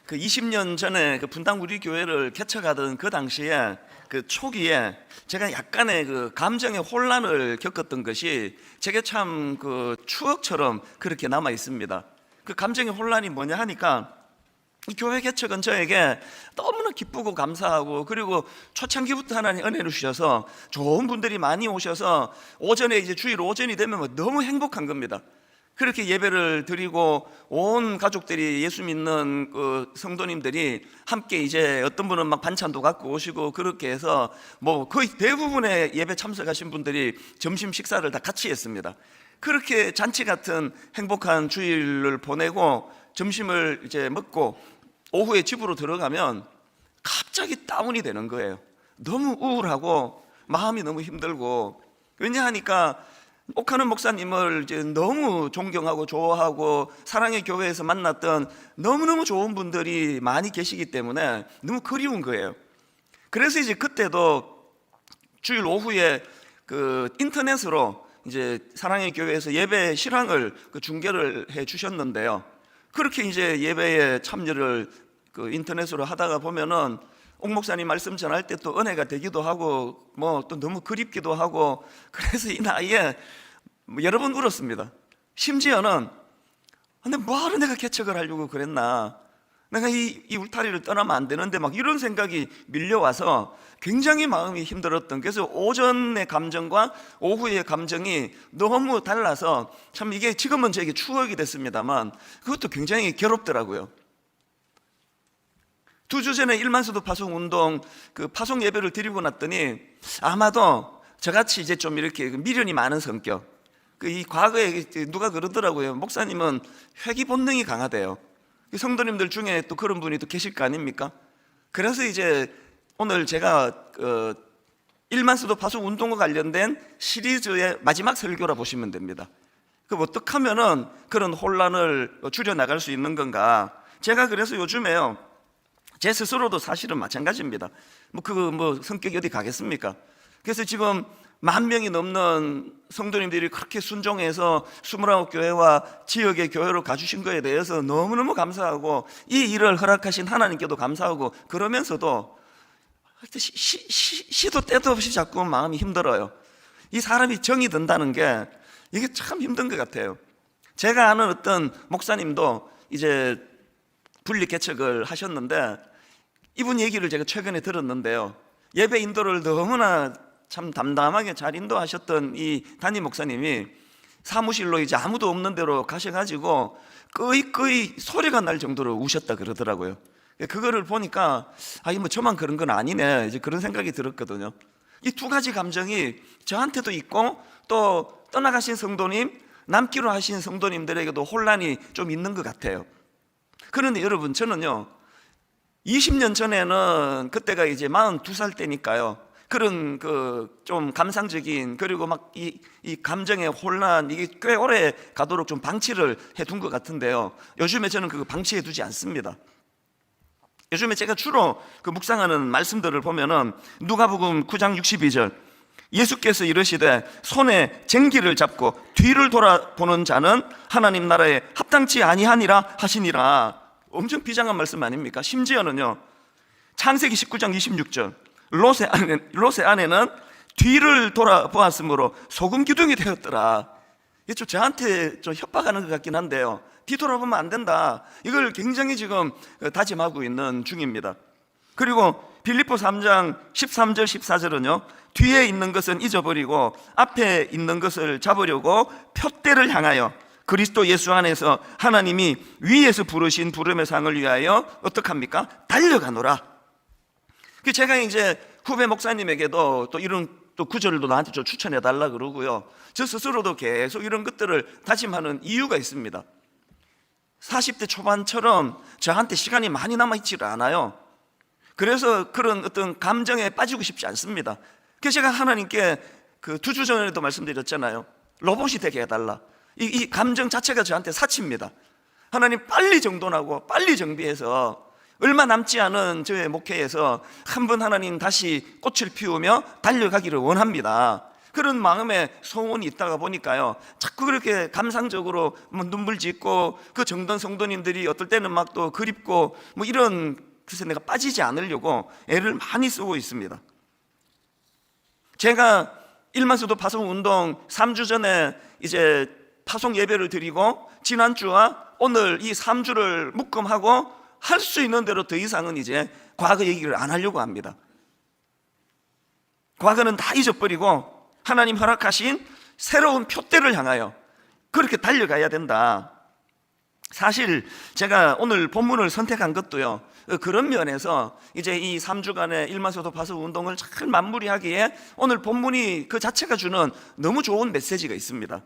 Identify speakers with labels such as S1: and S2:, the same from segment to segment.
S1: 그 20년 전에 그 분당 우리 교회를 개척하던 그 당시에 그 초기에 제가 약간의 그 감정의 혼란을 겪었던 것이 제게 참 그 추억처럼 그렇게 남아 있습니다. 그 감정의 혼란이 뭐냐 하니까 이 교회 개척은 저에게 너무나 기쁘고 감사하고, 그리고 초창기부터 하나님 은혜를 주셔서 좋은 분들이 많이 오셔서 오전에 이제 주일 오전이 되면 너무 행복한 겁니다. 그렇게 예배를 드리고 온 가족들이, 예수 믿는 그 성도님들이 함께 이제 어떤 분은 막 반찬도 갖고 오시고, 그렇게 해서 뭐 거의 대부분의 예배 참석하신 분들이 점심 식사를 다 같이 했습니다. 그렇게 잔치 같은 행복한 주일을 보내고 점심을 이제 먹고 오후에 집으로 들어가면 갑자기 다운이 되는 거예요. 너무 우울하고 마음이 너무 힘들고. 왜냐하니까 옥하는 목사님을 이제 너무 존경하고 좋아하고 사랑의 교회에서 만났던 너무너무 좋은 분들이 많이 계시기 때문에 너무 그리운 거예요. 그래서 이제 그때도 주일 오후에 그 인터넷으로 이제 사랑의 교회에서 예배 실황을 그 중계를 해 주셨는데요. 그렇게 이제 예배에 참여를 그 인터넷으로 하다가 보면은 옥 목사님 말씀 전할 때 또 은혜가 되기도 하고 뭐 또 너무 그립기도 하고, 그래서 이 나이에 뭐 여러 번 울었습니다. 심지어는 근데 뭐하러 내가 개척을 하려고 그랬나, 내가 이 울타리를 떠나면 안 되는데 막 이런 생각이 밀려와서 굉장히 마음이 힘들었던, 그래서 오전의 감정과 오후의 감정이 너무 달라서 참 이게 지금은 저에게 추억이 됐습니다만 그것도 굉장히 괴롭더라고요. 2주 전에 일만수도 파송 운동 그 파송 예배를 드리고 났더니 아마도 저같이 이제 좀 이렇게 미련이 많은 성격, 이 과거에 누가 그러더라고요. 목사님은 회귀 본능이 강하대요. 성도님들 중에 또 그런 분이 또 계실 거 아닙니까? 그래서 이제 오늘 제가 일만수도 파송 운동과 관련된 시리즈의 마지막 설교라 보시면 됩니다. 그럼 어떻게 하면은 그런 혼란을 줄여나갈 수 있는 건가? 제가 그래서 요즘에요, 제 스스로도 사실은 마찬가지입니다. 뭐 성격이 어디 가겠습니까? 그래서 지금 10,000명이 넘는 성도님들이 그렇게 순종해서 29교회와 지역의 교회로 가주신 거에 대해서 너무너무 감사하고, 이 일을 허락하신 하나님께도 감사하고, 그러면서도 시도 때도 없이 자꾸 마음이 힘들어요. 이 사람이 정이 든다는 게 이게 참 힘든 것 같아요. 제가 아는 어떤 목사님도 이제 분리 개척을 하셨는데, 이분 얘기를 제가 최근에 들었는데요, 예배 인도를 너무나 참 담담하게 잘 인도하셨던 이 담임 목사님이 사무실로 이제 아무도 없는 데로 가셔가지고 끄이 소리가 날 정도로 우셨다 그러더라고요. 그거를 보니까 뭐 저만 그런 건 아니네, 이제 그런 생각이 들었거든요. 이 두 가지 감정이 저한테도 있고, 또 떠나가신 성도님, 남기로 하신 성도님들에게도 혼란이 좀 있는 것 같아요. 그런데 여러분, 저는요 20년 전에는 그때가 이제 42살 때니까요, 그런 그 좀 감상적인, 그리고 막 이 감정의 혼란, 이게 꽤 오래 가도록 좀 방치를 해둔 것 같은데요, 요즘에 저는 그거 방치해 두지 않습니다. 요즘에 제가 주로 그 묵상하는 말씀들을 보면은 누가복음 9장 62절, 예수께서 이르시되 손에 쟁기를 잡고 뒤를 돌아보는 자는 하나님 나라에 합당치 아니하니라 하시니라. 엄청 비장한 말씀 아닙니까? 심지어는요, 창세기 19장 26절, 롯의 아내는 뒤를 돌아보았으므로 소금 기둥이 되었더라. 이게 좀 저한테 좀 협박하는 것 같긴 한데요, 뒤돌아보면 안 된다, 이걸 굉장히 지금 다짐하고 있는 중입니다. 그리고 빌립보 3장 13절 14절은요, 뒤에 있는 것은 잊어버리고 앞에 있는 것을 잡으려고 표대를 향하여 그리스도 예수 안에서 하나님이 위에서 부르신 부름의 상을 위하여 어떡합니까? 달려가노라. 제가 이제 후배 목사님에게도 또 이런 또 구절도 나한테 좀 추천해 달라 그러고요, 저 스스로도 계속 이런 것들을 다짐하는 이유가 있습니다. 40대 초반처럼 저한테 시간이 많이 남아있지를 않아요. 그래서 그런 어떤 감정에 빠지고 싶지 않습니다. 그래서 제가 하나님께 그 2주 전에도 말씀드렸잖아요, 로봇이 되게 해달라. 이 감정 자체가 저한테 사치입니다. 하나님 빨리 정돈하고 빨리 정비해서 얼마 남지 않은 저의 목회에서 한 번 하나님 다시 꽃을 피우며 달려가기를 원합니다. 그런 마음에 소원이 있다가 보니까요, 자꾸 그렇게 감상적으로 뭐 눈물 짓고, 그 정든 성도님들이 어떨 때는 막 또 그립고 뭐 이런, 그래서 내가 빠지지 않으려고 애를 많이 쓰고 있습니다. 제가 일만수도 파송 운동 3주 전에 이제 파송 예배를 드리고, 지난주와 오늘 이 3주를 묶음하고 할 수 있는 대로 더 이상은 이제 과거 얘기를 안 하려고 합니다. 과거는 다 잊어버리고 하나님 허락하신 새로운 표대를 향하여 그렇게 달려가야 된다. 사실 제가 오늘 본문을 선택한 것도요, 그런 면에서 이제 이 3주간의 일만소도 파송 운동을 잘 마무리하기에 오늘 본문이 그 자체가 주는 너무 좋은 메시지가 있습니다.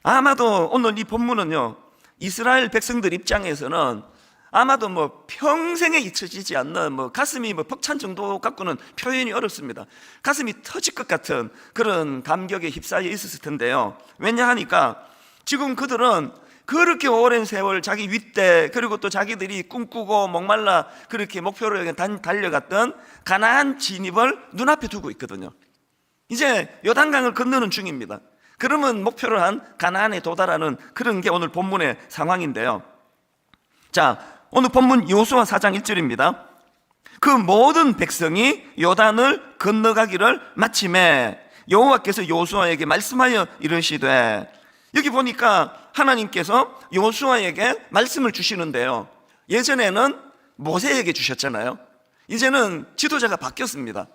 S1: 아마도 오늘 이 본문은요, 이스라엘 백성들 입장에서는 아마도 뭐 평생에 잊혀지지 않는, 뭐 가슴이 뭐 벅찬 정도 갖고는 표현이 어렵습니다. 가슴이 터질 것 같은 그런 감격에 휩싸여 있었을 텐데요. 왜냐하니까 지금 그들은 그렇게 오랜 세월 자기 윗대, 그리고 또 자기들이 꿈꾸고 목말라 그렇게 목표를 향해 달려갔던 가나안 진입을 눈앞에 두고 있거든요. 이제 요단강을 건너는 중입니다. 그러면 목표를 한 가나안에 도달하는 그런 게 오늘 본문의 상황인데요. 자, 오늘 본문 여호수아 4장 1절입니다. 그 모든 백성이 요단을 건너가기를 마침에 여호와께서 여호수아에게 말씀하여 이르시되, 여기 보니까 하나님께서 여호수아에게 말씀을 주시는데요, 예전에는 모세에게 주셨잖아요. 이제는 지도자가 바뀌었습니다.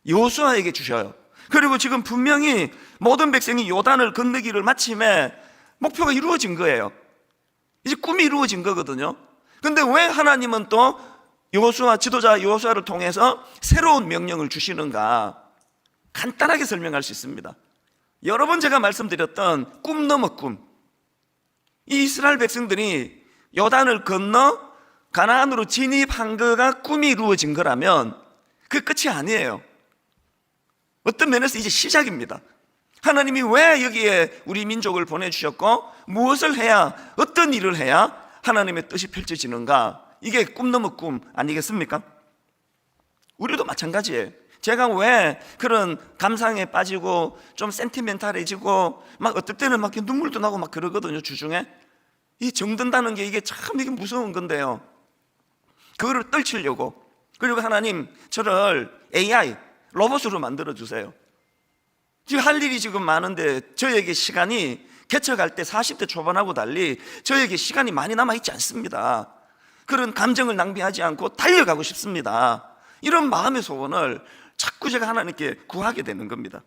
S1: 여호수아에게 주셔요. 그리고 지금 분명히 모든 백성이 요단을 건너기를 마침에 목표가 이루어진 거예요. 이제 꿈이 이루어진 거거든요. 근데 왜 하나님은 또 여호수아, 지도자 여호수아를 통해서 새로운 명령을 주시는가? 간단하게 설명할 수 있습니다. 여러 번 제가 말씀드렸던 꿈 넘어 꿈, 이 이스라엘 백성들이 요단을 건너 가나안으로 진입한 거가 꿈이 이루어진 거라면 그 끝이 아니에요. 어떤 면에서 이제 시작입니다. 하나님이 왜 여기에 우리 민족을 보내주셨고, 무엇을 해야, 어떤 일을 해야 하나님의 뜻이 펼쳐지는가? 이게 꿈 넘어 꿈 아니겠습니까? 우리도 마찬가지예요. 제가 왜 그런 감상에 빠지고 좀 센티멘탈해지고 막 어떨 때는 막 눈물도 나고 막 그러거든요, 주중에. 이 정든다는 게 이게 참 이게 무서운 건데요, 그거를 떨치려고, 그리고 하나님 저를 AI 로봇으로 만들어주세요. 지금 할 일이 지금 많은데 저에게 시간이 개척할 때 40대 초반하고 달리 저에게 시간이 많이 남아있지 않습니다. 그런 감정을 낭비하지 않고 달려가고 싶습니다. 이런 마음의 소원을 자꾸 제가 하나님께 구하게 되는 겁니다.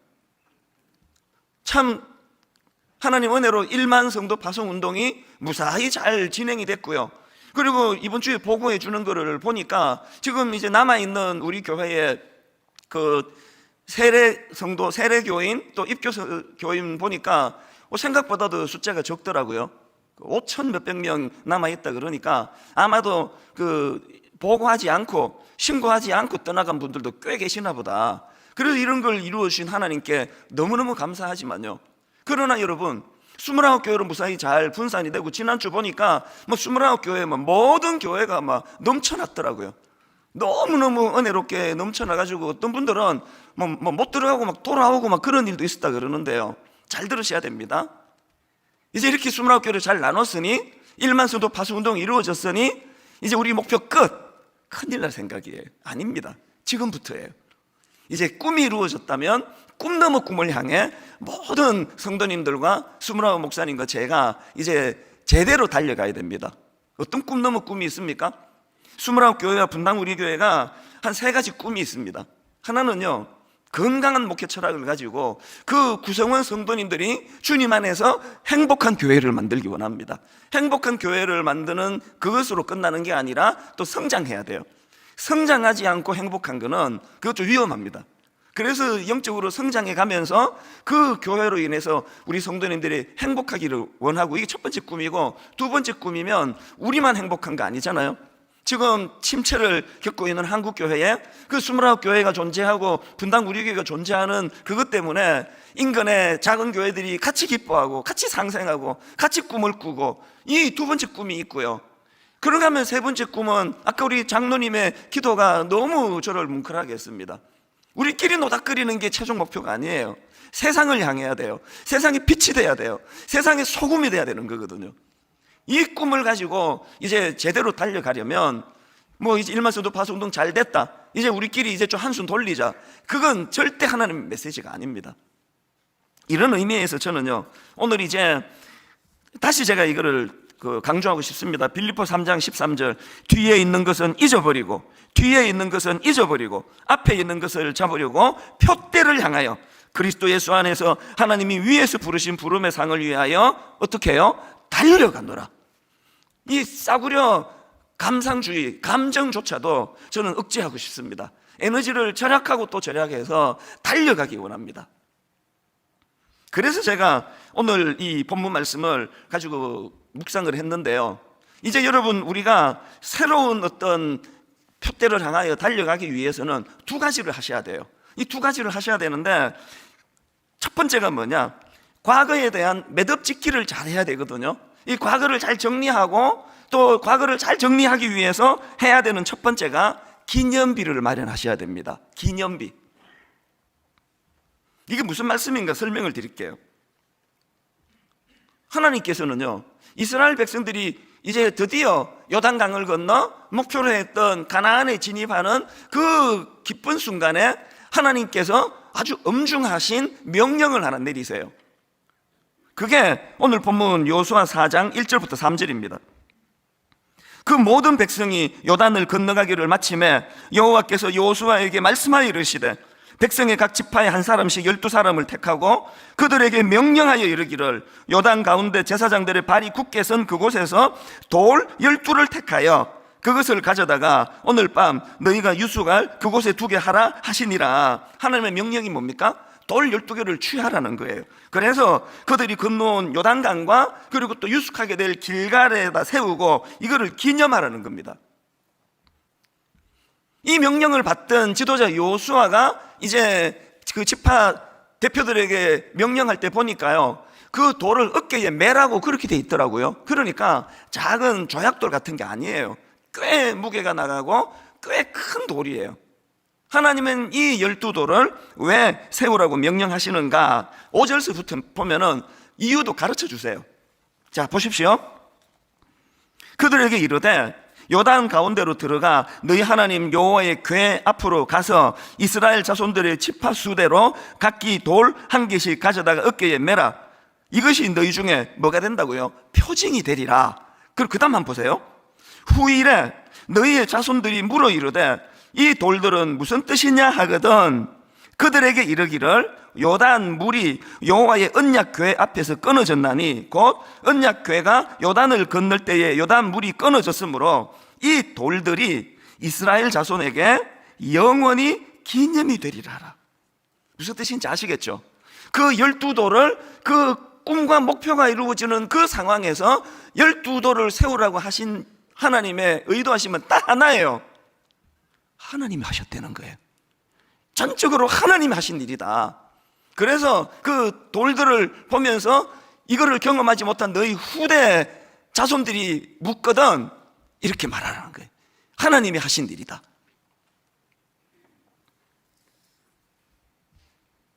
S1: 참 하나님 은혜로 1만 성도 파송 운동이 무사히 잘 진행이 됐고요. 그리고 이번 주에 보고해 주는 거를 보니까 지금 이제 남아있는 우리 교회에 그 세례 성도, 세례 교인, 또 입교 교인 보니까 생각보다도 숫자가 적더라고요. 5천 몇백 명 남아있다 그러니까 아마도 그 보고하지 않고 신고하지 않고 떠나간 분들도 꽤 계시나 보다. 그래서 이런 걸 이루어주신 하나님께 너무너무 감사하지만요, 그러나 여러분 29교회로 무사히 잘 분산이 되고, 지난주 보니까 뭐 29교회 모든 교회가 막 넘쳐났더라고요. 너무너무 은혜롭게 넘쳐나가지고 어떤 분들은 못 들어가고 막 돌아오고 막 그런 일도 있었다 그러는데요, 잘 들으셔야 됩니다. 이제 이렇게 29교회를 잘 나눴으니 1만 성도 파송 운동이 이루어졌으니 이제 우리 목표 끝, 큰일 날 생각이에요. 아닙니다. 지금부터예요. 이제 꿈이 이루어졌다면 꿈 넘어 꿈을 향해 모든 성도님들과 29 목사님과 제가 이제 제대로 달려가야 됩니다. 어떤 꿈 넘어 꿈이 있습니까? 29교회와 분당 우리 교회가 한 3가지 꿈이 있습니다. 하나는요, 건강한 목회 철학을 가지고 그 구성원 성도님들이 주님 안에서 행복한 교회를 만들기 원합니다. 행복한 교회를 만드는 그것으로 끝나는 게 아니라 또 성장해야 돼요. 성장하지 않고 행복한 거는 그것 좀 위험합니다. 그래서 영적으로 성장해 가면서 그 교회로 인해서 우리 성도님들이 행복하기를 원하고, 이게 첫 번째 꿈이고, 두 번째 꿈이면 우리만 행복한 거 아니잖아요. 지금 침체를 겪고 있는 한국교회에 그 29교회가 존재하고 분당 우리 교회가 존재하는 그것 때문에 인근의 작은 교회들이 같이 기뻐하고 같이 상생하고 같이 꿈을 꾸고, 이 두 번째 꿈이 있고요. 그러고 하면 세 번째 꿈은 아까 우리 장로님의 기도가 너무 저를 뭉클하게 했습니다. 우리끼리 노닥거리는 게 최종 목표가 아니에요. 세상을 향해야 돼요. 세상에 빛이 돼야 돼요. 세상에 소금이 돼야 되는 거거든요. 이 꿈을 가지고 이제 제대로 달려가려면 뭐 이제 일만서도 파송동 잘 됐다, 이제 우리끼리 이제 좀 한숨 돌리자, 그건 절대 하나님의 메시지가 아닙니다. 이런 의미에서 저는요, 오늘 이제 다시 제가 이거를 강조하고 싶습니다. 빌립보 3장 13절, 뒤에 있는 것은 잊어버리고, 뒤에 있는 것은 잊어버리고 앞에 있는 것을 잡으려고 표대를 향하여 그리스도 예수 안에서 하나님이 위에서 부르신 부름의 상을 위하여 어떻게 해요? 달려가노라. 이 싸구려 감상주의, 감정조차도 저는 억제하고 싶습니다. 에너지를 절약하고 또 절약해서 달려가기 원합니다. 그래서 제가 오늘 이 본문 말씀을 가지고 묵상을 했는데요, 이제 여러분, 우리가 새로운 어떤 표대를 향하여 달려가기 위해서는 두 가지를 하셔야 돼요. 이 두 가지를 하셔야 되는데, 첫 번째가 뭐냐? 과거에 대한 매듭짓기를 잘 해야 되거든요. 이 과거를 잘 정리하고, 또 과거를 잘 정리하기 위해서 해야 되는 첫 번째가 기념비를 마련하셔야 됩니다. 기념비. 이게 무슨 말씀인가 설명을 드릴게요. 하나님께서는요, 이스라엘 백성들이 이제 드디어 요단강을 건너 목표로 했던 가나안에 진입하는 그 기쁜 순간에 하나님께서 아주 엄중하신 명령을 하나 내리세요. 그게 오늘 본문 여호수아 4장 1절부터 3절입니다. 그 모든 백성이 요단을 건너가기를 마침에 여호와께서 여호수아에게 말씀하여 이르시되, 백성의 각 지파에 한 사람씩 12사람을 택하고 그들에게 명령하여 이르기를, 요단 가운데 제사장들의 발이 굳게 선 그곳에서 돌 12를 택하여 그것을 가져다가 오늘 밤 너희가 유숙할 그곳에 두게 하라 하시니라. 하나님의 명령이 뭡니까? 돌 12개를 취하라는 거예요. 그래서 그들이 건너온 요단강과 그리고 또 유숙하게 될 길갈에다 세우고 이거를 기념하라는 겁니다. 이 명령을 받던 지도자 여호수아가 이제 그 지파 대표들에게 명령할 때 보니까요, 그 돌을 어깨에 매라고 그렇게 돼 있더라고요. 그러니까 작은 조약돌 같은 게 아니에요. 꽤 무게가 나가고 꽤 큰 돌이에요. 하나님은 이 12돌을 왜 세우라고 명령하시는가? 5절서부터 보면은 이유도 가르쳐 주세요. 자, 보십시오. 그들에게 이르되, 요단 가운데로 들어가 너희 하나님 여호와의 궤 앞으로 가서 이스라엘 자손들의 지파 수대로 각기 돌 한 개씩 가져다가 어깨에 매라. 이것이 너희 중에 뭐가 된다고요? 표징이 되리라. 그리고 그 다음 한번 보세요. 후일에 너희의 자손들이 물어 이르되, 이 돌들은 무슨 뜻이냐 하거든 그들에게 이르기를, 요단 물이 여호와의 언약궤 앞에서 끊어졌나니 곧 언약궤가 요단을 건널 때에 요단 물이 끊어졌으므로 이 돌들이 이스라엘 자손에게 영원히 기념이 되리라. 무슨 뜻인지 아시겠죠? 그 12돌을, 그 꿈과 목표가 이루어지는 그 상황에서 12돌을 세우라고 하신 하나님의 의도하심은 딱 하나예요. 하나님이 하셨다는 거예요. 전적으로 하나님이 하신 일이다. 그래서 그 돌들을 보면서 이거를 경험하지 못한 너희 후대 자손들이 묻거든 이렇게 말하라는 거예요. 하나님이 하신 일이다.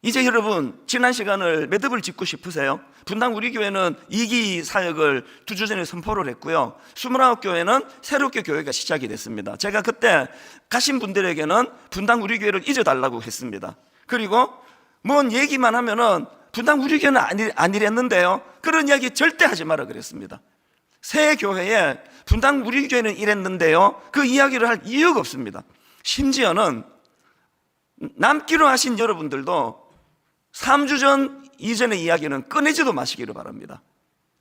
S1: 이제 여러분, 지난 시간을 매듭을 짓고 싶으세요? 분당 우리 교회는 2기 사역을 2주 전에 선포를 했고요, 29교회는 새롭게 교회가 시작이 됐습니다. 제가 그때 가신 분들에게는 분당 우리 교회를 잊어달라고 했습니다. 그리고 뭔 얘기만 하면은 분당 우리 교회는 아니랬는데요, 그런 이야기 절대 하지 마라 그랬습니다. 새 교회에 분당 우리 교회는 이랬는데요, 그 이야기를 할 이유가 없습니다. 심지어는 남기로 하신 여러분들도 3주 전 이전의 이야기는 꺼내지도 마시기를 바랍니다.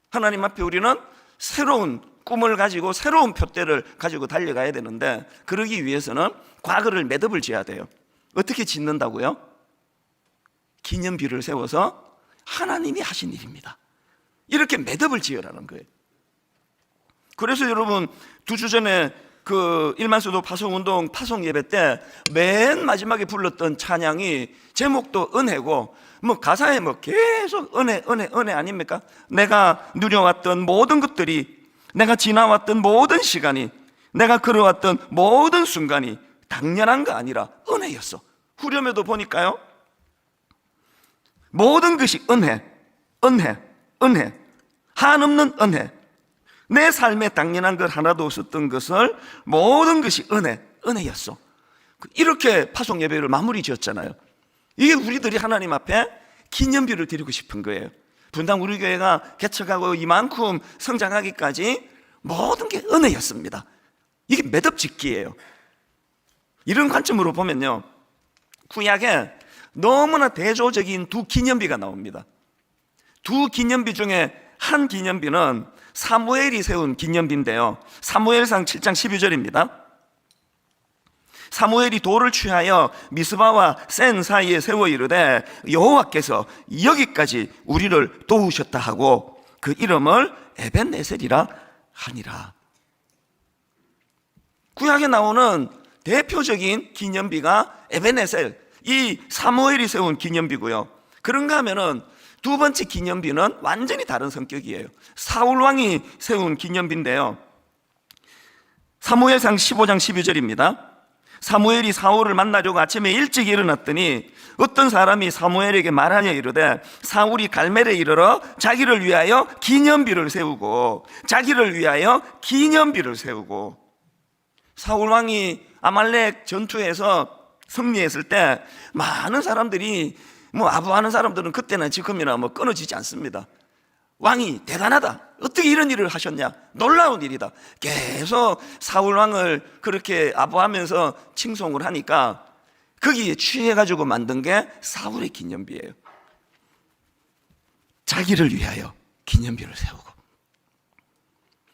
S1: 하나님 앞에 우리는 새로운 꿈을 가지고 새로운 표대를 가지고 달려가야 되는데, 그러기 위해서는 과거를 매듭을 지어야 돼요. 어떻게 짓는다고요? 기념비를 세워서 하나님이 하신 일입니다. 이렇게 매듭을 지으라는 거예요. 그래서 여러분, 2주 전에 그 일만수도 파송운동 파송 예배 때 맨 마지막에 불렀던 찬양이 제목도 은혜고, 뭐 가사에 뭐 계속 은혜 아닙니까? 내가 누려왔던 모든 것들이, 내가 지나왔던 모든 시간이, 내가 걸어왔던 모든 순간이 당연한 거 아니라 은혜였어. 후렴에도 보니까요, 모든 것이 은혜, 은혜, 은혜, 한없는 은혜. 내 삶에 당연한 것 하나도 없었던 것을 모든 것이 은혜, 은혜였어. 이렇게 파송 예배를 마무리 지었잖아요. 이게 우리들이 하나님 앞에 기념비를 드리고 싶은 거예요. 분당 우리 교회가 개척하고 이만큼 성장하기까지 모든 게 은혜였습니다. 이게 매듭짓기예요. 이런 관점으로 보면요, 구약에 너무나 대조적인 두 기념비가 나옵니다. 두 기념비 중에 한 기념비는 사무엘이 세운 기념비인데요, 사무엘상 7장 12절입니다. 사무엘이 돌을 취하여 미스바와 센 사이에 세워 이르되 여호와께서 여기까지 우리를 도우셨다 하고 그 이름을 에벤네셀이라 하니라. 구약에 나오는 대표적인 기념비가 에벤네셀, 이 사무엘이 세운 기념비고요. 그런가 하면은 두 번째 기념비는 완전히 다른 성격이에요. 사울 왕이 세운 기념비인데요, 사무엘상 15장 12절입니다. 사무엘이 사울을 만나려고 아침에 일찍 일어났더니 어떤 사람이 사무엘에게 말하여 이르되 사울이 갈멜에 이르러 자기를 위하여 기념비를 세우고 자기를 위하여 기념비를 세우고. 사울 왕이 아말렉 전투에서 승리했을 때 많은 사람들이 아부하는 사람들은 그때나 지금이나 끊어지지 않습니다. 왕이 대단하다, 어떻게 이런 일을 하셨냐, 놀라운 일이다, 계속 사울 왕을 그렇게 아부하면서 칭송을 하니까 거기에 취해가지고 만든 게 사울의 기념비예요. 자기를 위하여 기념비를 세우고.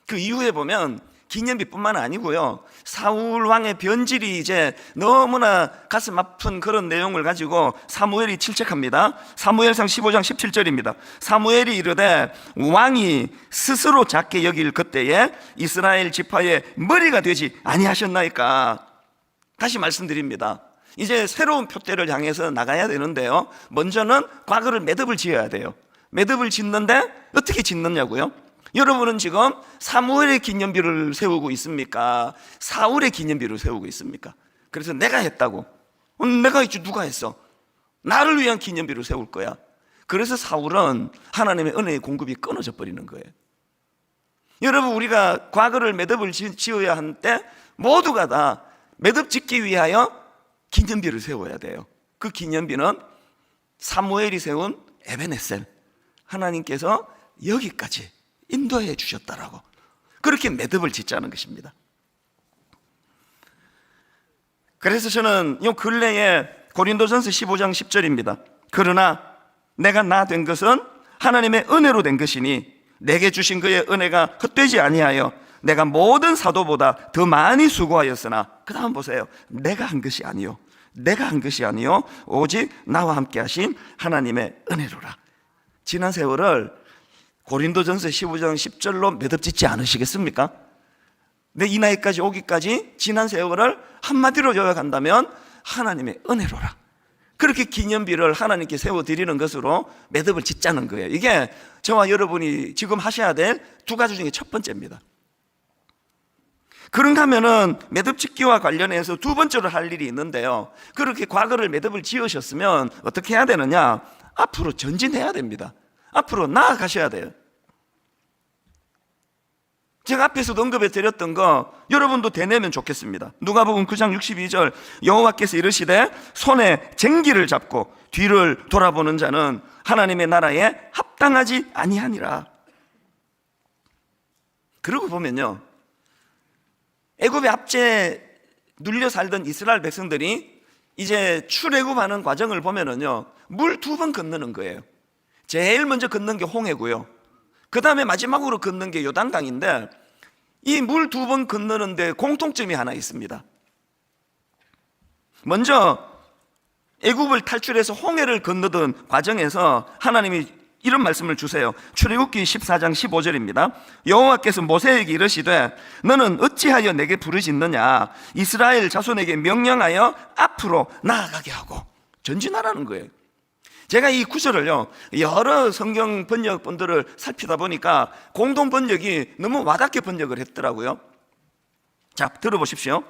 S1: 그 이후에 보면 기념비뿐만 아니고요, 사울 왕의 변질이 이제 너무나 가슴 아픈 그런 내용을 가지고 사무엘이 질책합니다. 사무엘상 15장 17절입니다. 사무엘이 이르되 왕이 스스로 작게 여길 그때에 이스라엘 지파의 머리가 되지 아니하셨나이까. 다시 말씀드립니다. 이제 새로운 표대를 향해서 나가야 되는데요, 먼저는 과거를 매듭을 지어야 돼요. 매듭을 짓는데 어떻게 짓느냐고요? 여러분은 지금 사무엘의 기념비를 세우고 있습니까? 사울의 기념비를 세우고 있습니까? 그래서 내가 했다고. 내가 했지, 누가 했어? 나를 위한 기념비를 세울 거야. 그래서 사울은 하나님의 은혜의 공급이 끊어져 버리는 거예요. 여러분, 우리가 과거를 매듭을 지어야 할 때 모두가 다 매듭 짓기 위하여 기념비를 세워야 돼요. 그 기념비는 사무엘이 세운 에벤네셀, 하나님께서 여기까지 인도해 주셨다라고, 그렇게 매듭을 짓자는 것입니다. 그래서 저는 이 근래에 고린도전서 15장 10절입니다. 그러나 내가 나 된 것은 하나님의 은혜로 된 것이니 내게 주신 그의 은혜가 헛되지 아니하여 내가 모든 사도보다 더 많이 수고하였으나, 그 다음 보세요. 내가 한 것이 아니요, 내가 한 것이 아니요 오직 나와 함께 하신 하나님의 은혜로라. 지난 세월을 고린도전서 15장 10절로 매듭짓지 않으시겠습니까? 내 이 나이까지 오기까지 지난 세월을 한마디로 요약한다면 하나님의 은혜로라. 그렇게 기념비를 하나님께 세워드리는 것으로 매듭을 짓자는 거예요. 이게 저와 여러분이 지금 하셔야 될 두 가지 중에 첫 번째입니다. 그런가 하면은 매듭 짓기와 관련해서 두 번째로 할 일이 있는데요, 그렇게 과거를 매듭을 지으셨으면 어떻게 해야 되느냐? 앞으로 전진해야 됩니다. 앞으로 나아가셔야 돼요. 제가 앞에서도 언급해 드렸던 거 여러분도 되내면 좋겠습니다. 누가복음 9장 62절, 여호와께서 이르시되 손에 쟁기를 잡고 뒤를 돌아보는 자는 하나님의 나라에 합당하지 아니하니라. 그러고 보면요, 애굽의 압제에 눌려 살던 이스라엘 백성들이 이제 출애굽하는 과정을 보면은요, 물 두 번 건너는 거예요. 제일 먼저 건넌 게 홍해고요, 그 다음에 마지막으로 건넌 게 요단강인데, 이 물 두 번 건너는데 공통점이 하나 있습니다. 먼저 애굽을 탈출해서 홍해를 건너던 과정에서 하나님이 이런 말씀을 주세요. 출애굽기 14장 15절입니다. 여호와께서 모세에게 이르시되 너는 어찌하여 내게 부르짖느냐? 이스라엘 자손에게 명령하여 앞으로 나아가게 하고. 전진하라는 거예요. 제가 이 구절을요, 여러 성경 번역본들을 살피다 보니까 공동 번역이 너무 와닿게 번역을 했더라고요. 자, 들어보십시오.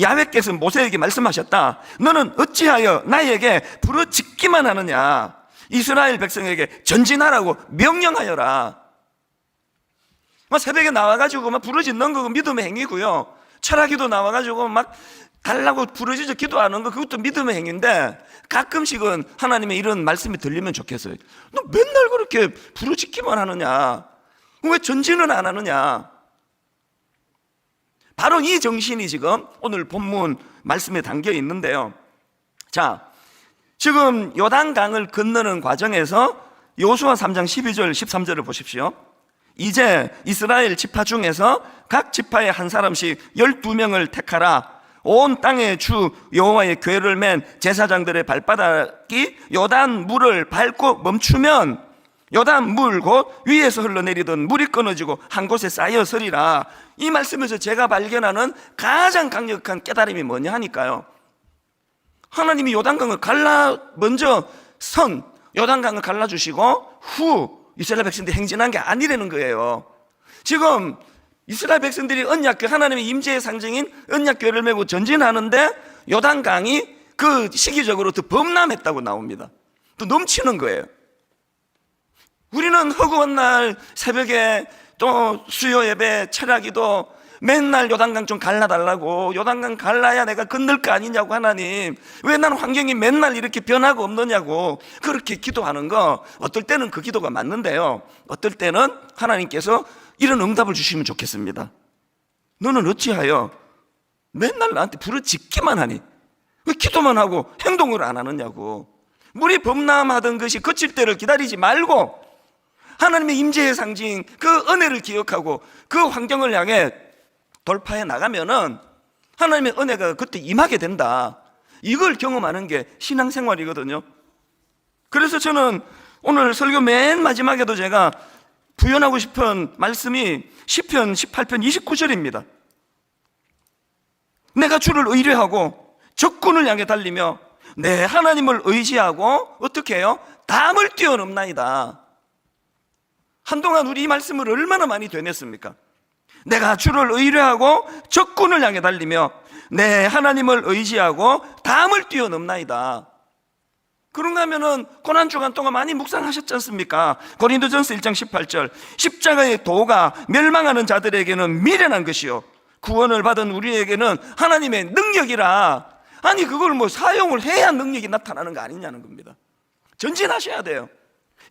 S1: 야훼께서 모세에게 말씀하셨다. 너는 어찌하여 나에게 부르짖기만 하느냐? 이스라엘 백성에게 전진하라고 명령하여라. 새벽에 나와가지고 막 부르짖는 거 믿음의 행위고요. 철학기도 나와가지고 막 달라고 부르짖어 기도하는 거, 그것도 믿음의 행위인데, 가끔씩은 하나님의 이런 말씀이 들리면 좋겠어요. 너 맨날 그렇게 부르짖기만 하느냐? 왜 전진은 안 하느냐? 바로 이 정신이 지금 오늘 본문 말씀에 담겨 있는데요. 자, 지금 요단강을 건너는 과정에서 여호수아 3장 12절 13절을 보십시오. 이제 이스라엘 지파 중에서 각 지파에 한 사람씩 12명을 택하라. 온 땅의 주 여호와의 궤를 맨 제사장들의 발바닥이 요단 물을 밟고 멈추면 요단 물 곧 위에서 흘러내리던 물이 끊어지고 한 곳에 쌓여 서리라. 이 말씀에서 제가 발견하는 가장 강력한 깨달음이 뭐냐 하니까요, 하나님이 요단강을 먼저 요단강을 갈라주시고 후 이스라엘 백성들이 행진한 게 아니라는 거예요. 지금 이스라엘 백성들이 언약궤, 하나님의 임재의 상징인 언약궤를 메고 전진하는데 요단강이 그 시기적으로 더 범람했다고 나옵니다. 또 넘치는 거예요. 우리는 허구한 날 새벽에 또 수요 예배, 철야기도 맨날 요단강 좀 갈라달라고, 요단강 갈라야 내가 건널 거 아니냐고, 하나님 왜 난 환경이 맨날 이렇게 변화가 없느냐고 그렇게 기도하는 거, 어떨 때는 그 기도가 맞는데요, 어떨 때는 하나님께서 이런 응답을 주시면 좋겠습니다. 너는 어찌하여 맨날 나한테 부르짖기만 하니? 왜 기도만 하고 행동을 안 하느냐고. 물이 범람하던 것이 그칠 때를 기다리지 말고 하나님의 임재의 상징 그 은혜를 기억하고 그 환경을 향해 돌파해 나가면은 하나님의 은혜가 그때 임하게 된다. 이걸 경험하는 게 신앙생활이거든요. 그래서 저는 오늘 설교 맨 마지막에도 제가 부연하고 싶은 말씀이 시편 18편 29절입니다. 내가 주를 의뢰하고 적군을 향해 달리며 내 하나님을 의지하고 어떻게 해요? 담을 뛰어넘나이다. 한동안 우리 이 말씀을 얼마나 많이 되냈습니까? 내가 주를 의뢰하고 적군을 향해 달리며 내 하나님을 의지하고 담을 뛰어넘나이다. 그런가 하면은 고난주간 동안 많이 묵상하셨지 않습니까? 고린도전서 1장 18절 십자가의 도가 멸망하는 자들에게는 미련한 것이요 구원을 받은 우리에게는 하나님의 능력이라. 아니 그걸 뭐 사용을 해야 능력이 나타나는 거 아니냐는 겁니다. 전진하셔야 돼요.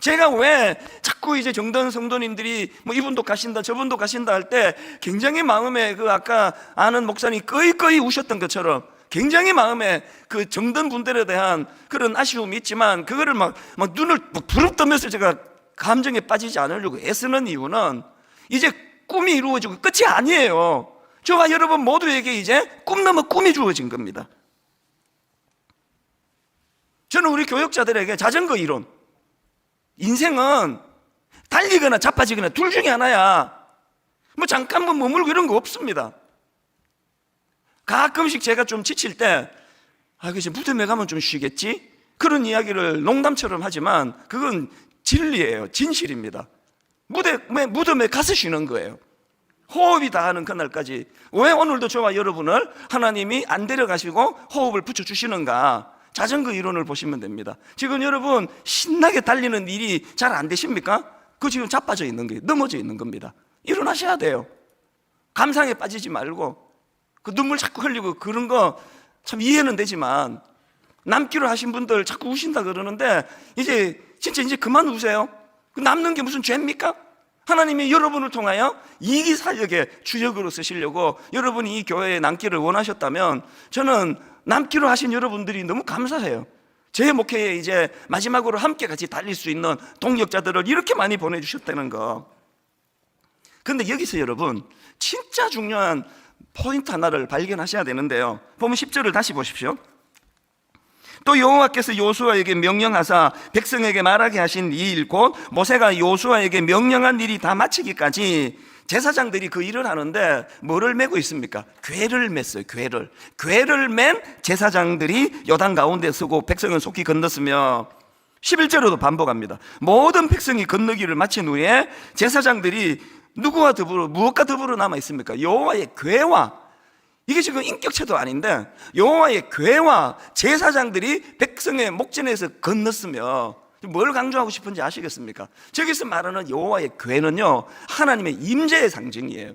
S1: 제가 왜 자꾸 이제 정든 성도님들이 뭐 이분도 가신다 저분도 가신다 할 때 굉장히 마음에 그 아까 아는 목사님이 꺼이꺼이 우셨던 것처럼 굉장히 마음에 그 정든 분들에 대한 그런 아쉬움이 있지만 그거를 막 눈을 막 부릅뜨면서 제가 감정에 빠지지 않으려고 애쓰는 이유는 이제 꿈이 이루어지고 끝이 아니에요. 저와 여러분 모두에게 이제 꿈 넘어 꿈이 주어진 겁니다. 저는 우리 교역자들에게 자전거 이론, 인생은 달리거나 자빠지거나 둘 중에 하나야. 뭐 잠깐 머물고 이런 거 없습니다. 가끔씩 제가 좀 지칠 때 그치 무덤에 가면 좀 쉬겠지? 그런 이야기를 농담처럼 하지만 그건 진리예요. 진실입니다. 무덤에 가서 쉬는 거예요. 호흡이 다하는 그날까지. 왜 오늘도 저와 여러분을 하나님이 안 데려가시고 호흡을 붙여주시는가? 자전거 이론을 보시면 됩니다. 지금 여러분 신나게 달리는 일이 잘 안 되십니까? 그거 지금 자빠져 있는 거예요. 넘어져 있는 겁니다. 일어나셔야 돼요. 감상에 빠지지 말고 그 눈물 자꾸 흘리고 그런 거 참 이해는 되지만 남기로 하신 분들 자꾸 우신다 그러는데 이제 진짜 이제 그만 우세요. 남는 게 무슨 죄입니까? 하나님이 여러분을 통하여 이기사역의 주역으로 쓰시려고 여러분이 이 교회에 남기를 원하셨다면 저는 남기로 하신 여러분들이 너무 감사해요. 제 목회에 이제 마지막으로 함께 같이 달릴 수 있는 동역자들을 이렇게 많이 보내주셨다는 거. 그런데 여기서 여러분 진짜 중요한 포인트 하나를 발견하셔야 되는데요. 보면 10절을 다시 보십시오. 또 여호와께서 요수아에게 명령하사 백성에게 말하게 하신 이 일 곧 모세가 요수아에게 명령한 일이 다 마치기까지 제사장들이 그 일을 하는데 뭐를 메고 있습니까? 궤를 맸어요. 궤를 맨 제사장들이 요단 가운데 서고 백성은 속히 건넜으며 11절로도 반복합니다. 모든 백성이 건너기를 마친 후에 제사장들이 누구와 더불어 무엇과 더불어 남아 있습니까? 여호와의 궤와 이게 지금 인격체도 아닌데 여호와의 궤와 제사장들이 백성의 목전에서 건넜으며 뭘 강조하고 싶은지 아시겠습니까? 저기서 말하는 여호와의 궤는요, 하나님의 임재의 상징이에요.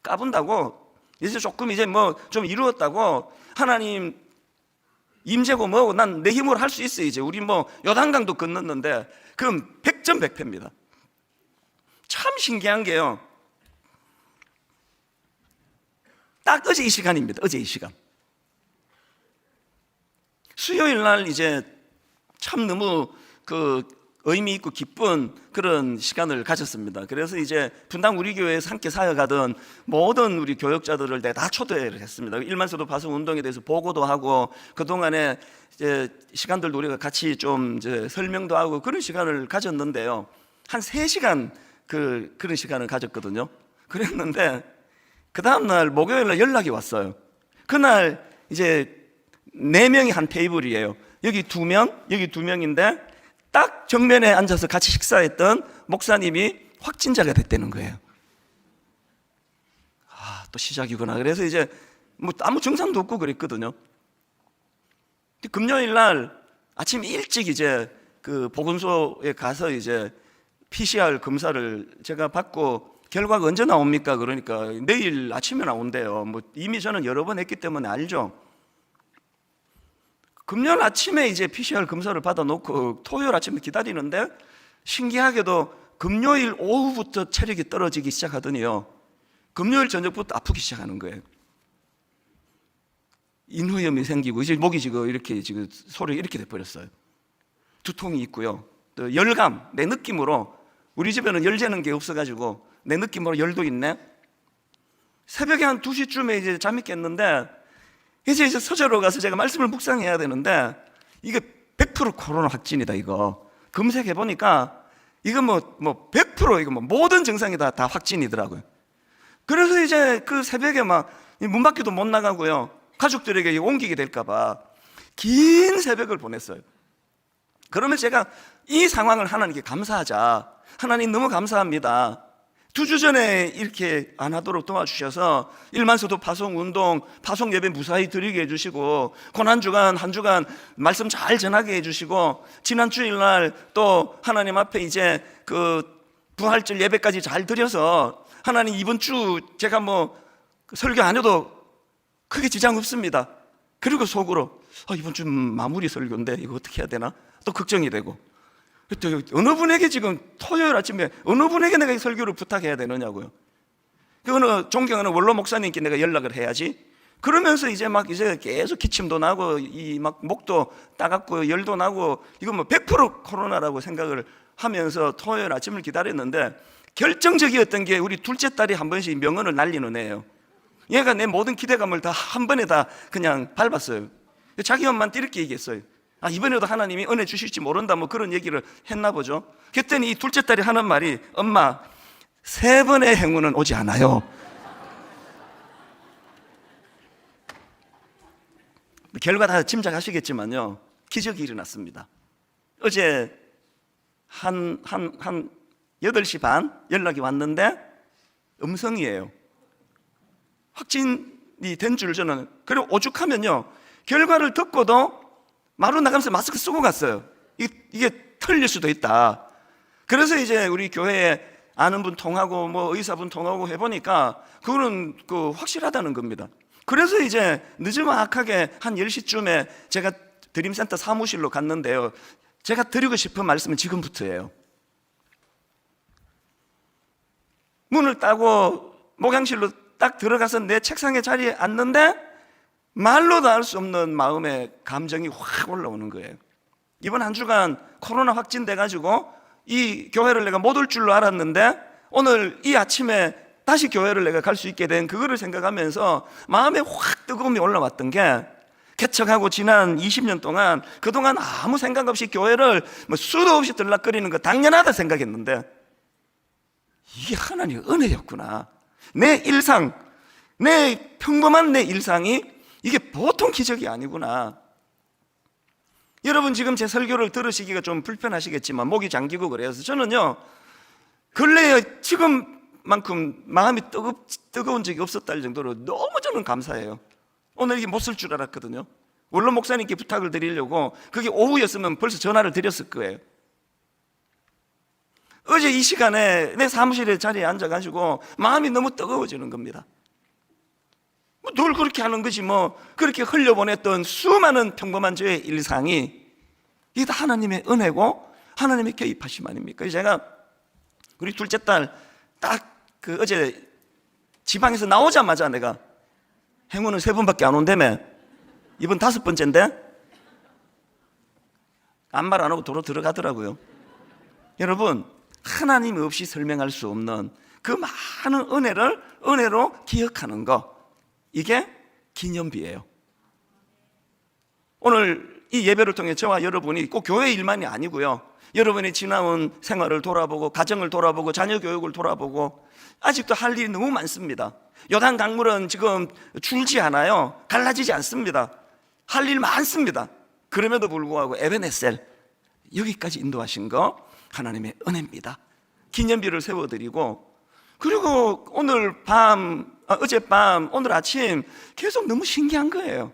S1: 까분다고 이제 조금 이제 뭐 좀 이루었다고 하나님 임재고 뭐고 난 내 힘으로 할 수 있어, 이제 우리 뭐 요단강도 건넜는데, 그럼 백전백패입니다. 참 신기한 게요, 딱 어제 이 시간입니다. 어제 이 시간 수요일 날 이제 참 너무 그 의미 있고 기쁜 그런 시간을 가졌습니다. 그래서 이제 분당 우리 교회에서 함께 사역하던 모든 우리 교역자들을 내가 다 초대를 했습니다. 일만서도 파송 운동에 대해서 보고도 하고, 그동안에 이제 시간들도 우리가 같이 좀 이제 설명도 하고 그런 시간을 가졌는데요, 한 3시간 그런 시간을 가졌거든요. 그랬는데 그 다음날 목요일날 연락이 왔어요. 그날 이제 4명이 한 테이블이에요. 여기 2명, 여기 2명인데 딱 정면에 앉아서 같이 식사했던 목사님이 확진자가 됐다는 거예요. 아, 또 시작이구나. 그래서 이제 뭐 아무 증상도 없고 그랬거든요. 금요일 날 아침 일찍 이제 그 보건소에 가서 이제 PCR 검사를 제가 받고, 결과가 언제 나옵니까? 그러니까 내일 아침에 나온대요. 뭐 이미 저는 여러 번 했기 때문에 알죠. 금요일 아침에 이제 PCR 검사를 받아놓고 토요일 아침에 기다리는데, 신기하게도 금요일 오후부터 체력이 떨어지기 시작하더니요, 금요일 저녁부터 아프기 시작하는 거예요. 인후염이 생기고 이제 목이 지금 이렇게 지금 소리 이렇게 돼버렸어요. 두통이 있고요, 또 열감, 내 느낌으로 우리 집에는 열 재는 게 없어가지고 내 느낌으로 열도 있네. 새벽에 한 2시쯤에 이제 잠이 깼는데, 이제 서재로 가서 제가 말씀을 묵상해야 되는데, 이게 100% 코로나 확진이다 이거. 검색해 보니까 이거 뭐 100% 이거 뭐 모든 증상이 다 확진이더라고요. 그래서 이제 그 새벽에 막 문 밖에도 못 나가고요, 가족들에게 옮기게 될까봐 긴 새벽을 보냈어요. 그러면 제가 이 상황을 하나님께 감사하자. 하나님 너무 감사합니다. 2주 전에 이렇게 안 하도록 도와주셔서 일만서도 파송운동, 파송예배 무사히 드리게 해주시고, 고난주간 한 주간 말씀 잘 전하게 해주시고, 지난 주일날 또 하나님 앞에 이제 그 부활절 예배까지 잘 드려서 하나님 이번 주 제가 뭐 설교 안 해도 크게 지장 없습니다. 그리고 속으로 이번 주 마무리 설교인데 이거 어떻게 해야 되나 또 걱정이 되고, 또 어느 분에게 지금 토요일 아침에 어느 분에게 내가 이 설교를 부탁해야 되느냐고요. 어느 존경하는 원로 목사님께 내가 연락을 해야지. 그러면서 이제 막 이제 계속 기침도 나고 이 막 목도 따갑고 열도 나고, 이거 뭐 100% 코로나라고 생각을 하면서 토요일 아침을 기다렸는데, 결정적이었던 게 우리 둘째 딸이 한 번씩 명언을 날리는 애예요. 얘가 내 모든 기대감을 다 한 번에 다 그냥 밟았어요. 자기 엄마한테 이렇게 얘기했어요. 이번에도 하나님이 은혜 주실지 모른다, 뭐 그런 얘기를 했나 보죠. 그랬더니 이 둘째 딸이 하는 말이, 엄마 3번의 행운은 오지 않아요. 결과 다 짐작하시겠지만요, 기적이 일어났습니다. 어제 한 8시 반 연락이 왔는데 음성이에요. 확진이 된 줄 저는, 그리고 오죽하면요, 결과를 듣고도 마루 나가면서 마스크 쓰고 갔어요. 이게 틀릴 수도 있다. 그래서 이제 우리 교회에 아는 분 통하고 뭐 의사분 통하고 해보니까 그거는 확실하다는 겁니다. 그래서 이제 늦지막하게 한 10시쯤에 제가 드림센터 사무실로 갔는데요, 제가 드리고 싶은 말씀은 지금부터예요. 문을 따고 목양실로 딱 들어가서 내 책상에 자리에 앉는데 말로도 할 수 없는 마음의 감정이 확 올라오는 거예요. 이번 한 주간 코로나 확진돼가지고 이 교회를 내가 못 올 줄로 알았는데, 오늘 이 아침에 다시 교회를 내가 갈 수 있게 된 그거를 생각하면서 마음에 확 뜨거움이 올라왔던 게, 개척하고 지난 20년 동안 그동안 아무 생각 없이 교회를 뭐 수도 없이 들락거리는 거 당연하다 생각했는데, 이게 하나님의 은혜였구나. 내 일상, 내 평범한 내 일상이 이게 보통 기적이 아니구나. 여러분 지금 제 설교를 들으시기가 좀 불편하시겠지만 목이 잠기고 그래서 저는요, 근래에 지금 이것만큼 마음이 뜨거운 적이 없었다 정도로 너무 저는 감사해요. 오늘 이게 못 쓸 줄 알았거든요. 원로 목사님께 부탁을 드리려고 그게 오후였으면 벌써 전화를 드렸을 거예요. 어제 이 시간에 내 사무실의 자리에 앉아가지고 마음이 너무 뜨거워지는 겁니다. 늘 그렇게 하는 거지 뭐. 그렇게 흘려보냈던 수많은 평범한 저의 일상이 이게 다 하나님의 은혜고 하나님의 개입하심 아닙니까? 제가 우리 둘째 딸 딱 그 어제 지방에서 나오자마자 내가 행운은 3번밖에 안 온다며, 이번 5번째인데 아무 말 안 하고 도로 들어가더라고요. 여러분, 하나님 없이 설명할 수 없는 그 많은 은혜를 은혜로 기억하는 거, 이게 기념비예요. 오늘 이 예배를 통해 저와 여러분이 꼭 교회 일만이 아니고요, 여러분이 지나온 생활을 돌아보고 가정을 돌아보고 자녀 교육을 돌아보고 아직도 할 일이 너무 많습니다. 요단 강물은 지금 줄지 않아요. 갈라지지 않습니다. 할 일 많습니다. 그럼에도 불구하고 에베네셀 여기까지 인도하신 거 하나님의 은혜입니다. 기념비를 세워드리고, 그리고 오늘 밤, 어젯밤, 오늘 아침 계속 너무 신기한 거예요.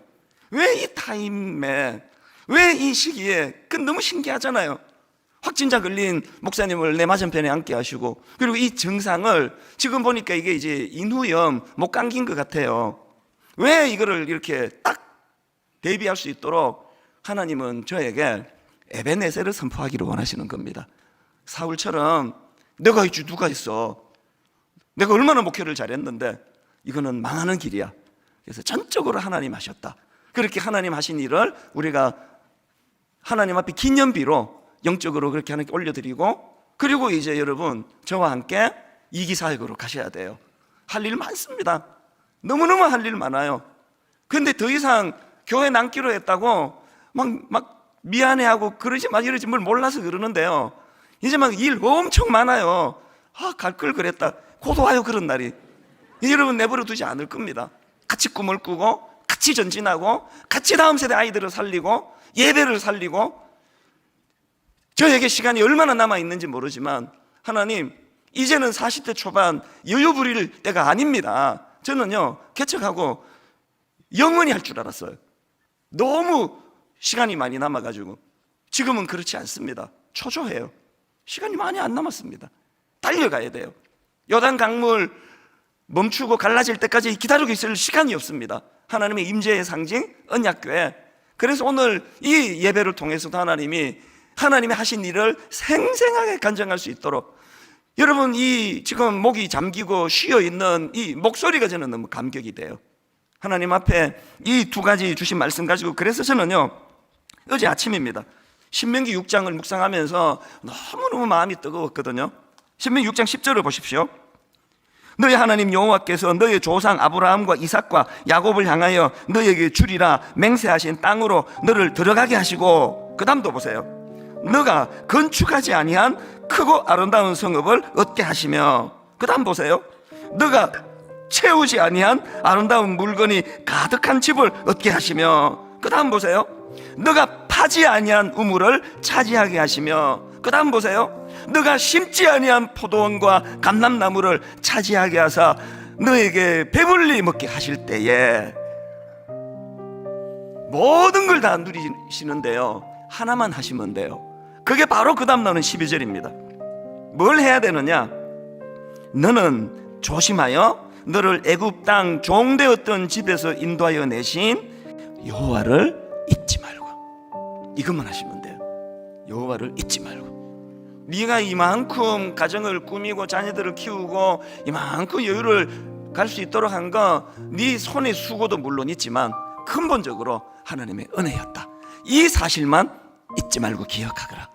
S1: 왜 이 타임에, 왜 이 시기에, 그 너무 신기하잖아요. 확진자 걸린 목사님을 내 맞은편에 앉게 하시고, 그리고 이 증상을 지금 보니까 이게 이제 인후염, 목 감기인 것 같아요. 왜 이거를 이렇게 딱 대비할 수 있도록 하나님은 저에게 에베네셀을 선포하기를 원하시는 겁니다. 사울처럼 내가 있지 누가 있어, 내가 얼마나 목회를 잘했는데 이거는 망하는 길이야. 그래서 전적으로 하나님 하셨다. 그렇게 하나님 하신 일을 우리가 하나님 앞에 기념비로 영적으로 그렇게 하나님께 올려드리고, 그리고 이제 여러분 저와 함께 이기사역으로 가셔야 돼요. 할 일 많습니다. 너무너무 할 일 많아요. 그런데 더 이상 교회 남기로 했다고 막 미안해하고 그러지 마 이러지 뭘 몰라서 그러는데요, 이제 막 일 엄청 많아요. 갈 걸 그랬다. 곧 와요 그런 날이. 여러분 내버려 두지 않을 겁니다. 같이 꿈을 꾸고 같이 전진하고 같이 다음 세대 아이들을 살리고 예배를 살리고, 저에게 시간이 얼마나 남아있는지 모르지만 하나님 이제는 40대 초반 여유 부릴 때가 아닙니다. 저는요 개척하고 영원히 할 줄 알았어요. 너무 시간이 많이 남아가지고. 지금은 그렇지 않습니다. 초조해요. 시간이 많이 안 남았습니다. 달려가야 돼요. 요단 강물 멈추고 갈라질 때까지 기다리고 있을 시간이 없습니다. 하나님의 임재의 상징 언약교회. 그래서 오늘 이 예배를 통해서도 하나님이 하신 일을 생생하게 간증할 수 있도록, 여러분 이 지금 목이 잠기고 쉬어있는 이 목소리가 저는 너무 감격이 돼요. 하나님 앞에 이 2가지 주신 말씀 가지고, 그래서 저는요 어제 아침입니다, 신명기 6장을 묵상하면서 너무너무 마음이 뜨거웠거든요. 신명기 6장 10절을 보십시오. 너희 하나님 여호와께서 너희 조상 아브라함과 이삭과 야곱을 향하여 너희에게 주리라 맹세하신 땅으로 너를 들어가게 하시고, 그 다음도 보세요. 너가 건축하지 아니한 크고 아름다운 성읍을 얻게 하시며, 그 다음 보세요. 너가 채우지 아니한 아름다운 물건이 가득한 집을 얻게 하시며, 그 다음 보세요. 너가 파지 아니한 우물을 차지하게 하시며, 그 다음 보세요. 너가 심지 아니한 포도원과 감람나무를 차지하게 하사 너에게 배불리 먹게 하실 때에, 모든 걸 다 누리시는데요 하나만 하시면 돼요. 그게 바로 그 다음 나오는 12절입니다 뭘 해야 되느냐? 너는 조심하여 너를 애굽 땅 종되었던 집에서 인도하여 내신 여호와를 잊지 말고, 이것만 하시면 돼요. 여호와를 잊지 말고. 네가 이만큼 가정을 꾸미고 자녀들을 키우고 이만큼 여유를 갈 수 있도록 한 거 네 손의 수고도 물론 있지만 근본적으로 하나님의 은혜였다. 이 사실만 잊지 말고 기억하거라.